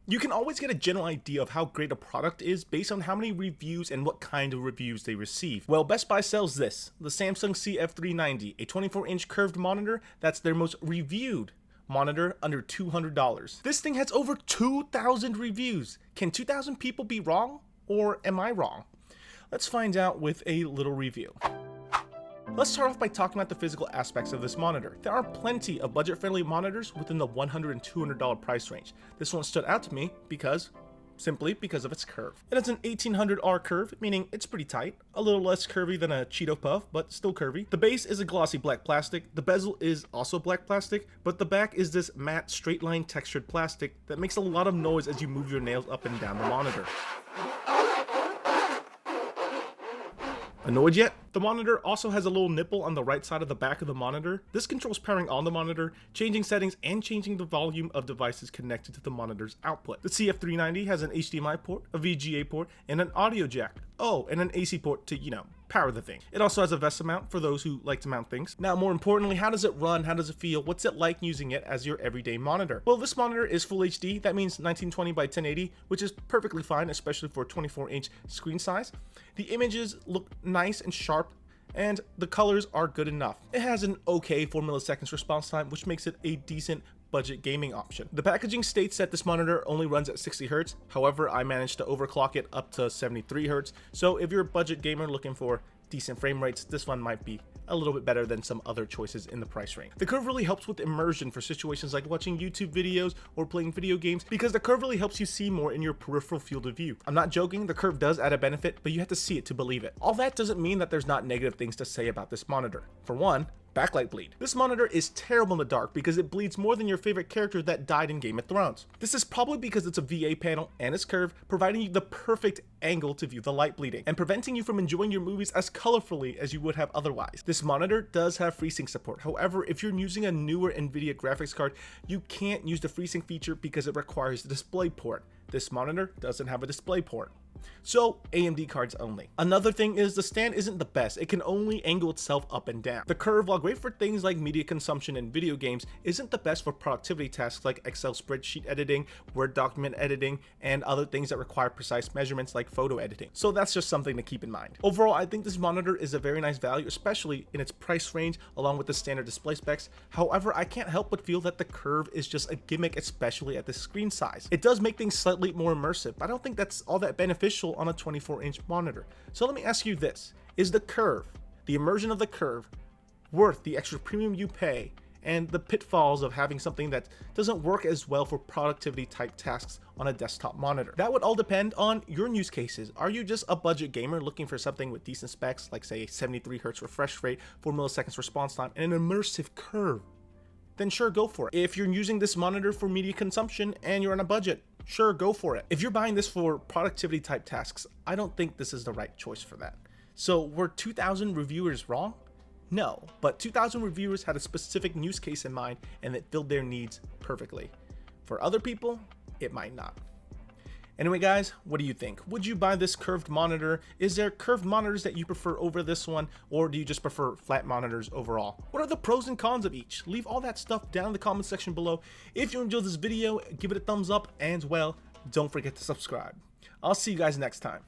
You can always get a general idea of how great a product is based on how many reviews and what kind of reviews they receive. Well, Best Buy sells this, the Samsung CF390, a 24-inch curved monitor that's their most reviewed monitor under $200. This thing has over 2,000 reviews. Can 2,000 people be wrong? Or am I wrong? Let's find out with a little review. Let's start off by talking about the physical aspects of this monitor. There are plenty of budget-friendly monitors within the $100 and $200 price range. This one stood out to me simply because of its curve. It has an 1800R curve, meaning it's pretty tight, a little less curvy than a Cheeto Puff, but still curvy. The base is a glossy black plastic, the bezel is also black plastic, but the back is this matte straight line textured plastic that makes a lot of noise as you move your nails up and down the monitor. Annoyed yet? The monitor also has a little nipple on the right side of the back of the monitor. This controls powering on the monitor, changing settings, and changing the volume of devices connected to the monitor's output. The CF390 has an HDMI port, a VGA port, and an audio jack. Oh, and an AC port to, power the thing. It also has a VESA mount for those who like to mount things. Now, more importantly, how does it run? How does it feel? What's it like using it as your everyday monitor? Well, this monitor is full HD. That means 1920 by 1080, which is perfectly fine, especially for a 24-inch screen size. The images look nice and sharp, and the colors are good enough. It has an okay 4 milliseconds response time, which makes it a decent budget gaming option. The packaging states that this monitor only runs at 60 Hz. However, I managed to overclock it up to 73 Hz. So if you're a budget gamer looking for decent frame rates, this one might be a little bit better than some other choices in the price range. The curve really helps with immersion for situations like watching YouTube videos or playing video games, because the curve really helps you see more in your peripheral field of view. I'm not joking, the curve does add a benefit, but you have to see it to believe it. All that doesn't mean that there's not negative things to say about this monitor. For one, backlight bleed. This monitor is terrible in the dark because it bleeds more than your favorite character that died in Game of Thrones. This is probably because it's a VA panel and it's curved, providing you the perfect angle to view the light bleeding and preventing you from enjoying your movies as colorfully as you would have otherwise. This monitor does have FreeSync support. However, if you're using a newer NVIDIA graphics card, you can't use the FreeSync feature because it requires a display port. This monitor doesn't have a display port. So AMD cards only. Another thing is the stand isn't the best. It can only angle itself up and down. The curve, while great for things like media consumption and video games, isn't the best for productivity tasks like Excel spreadsheet editing, Word document editing, and other things that require precise measurements like photo editing. So that's just something to keep in mind. Overall, I think this monitor is a very nice value, especially in its price range along with the standard display specs. However, I can't help but feel that the curve is just a gimmick, especially at the screen size. It does make things slightly more immersive, but I don't think that's all that beneficial on a 24-inch monitor. So let me ask you this: is the curve, the immersion of the curve, worth the extra premium you pay and the pitfalls of having something that doesn't work as well for productivity type tasks on a desktop monitor? That would all depend on your use cases. Are you just a budget gamer looking for something with decent specs like say 73 Hz refresh rate, 4 milliseconds response time, and an immersive curve? Then sure, go for it. If you're using this monitor for media consumption and you're on a budget, sure, go for it. If you're buying this for productivity type tasks, I don't think this is the right choice for that. So were 2,000 reviewers wrong? No, but 2,000 reviewers had a specific use case in mind and it filled their needs perfectly. For other people, it might not. Anyway guys, what do you think? Would you buy this curved monitor? Is there curved monitors that you prefer over this one, or do you just prefer flat monitors overall? What are the pros and cons of each? Leave all that stuff down in the comment section below. If you enjoyed this video, give it a thumbs up, and well, don't forget to subscribe. I'll see you guys next time.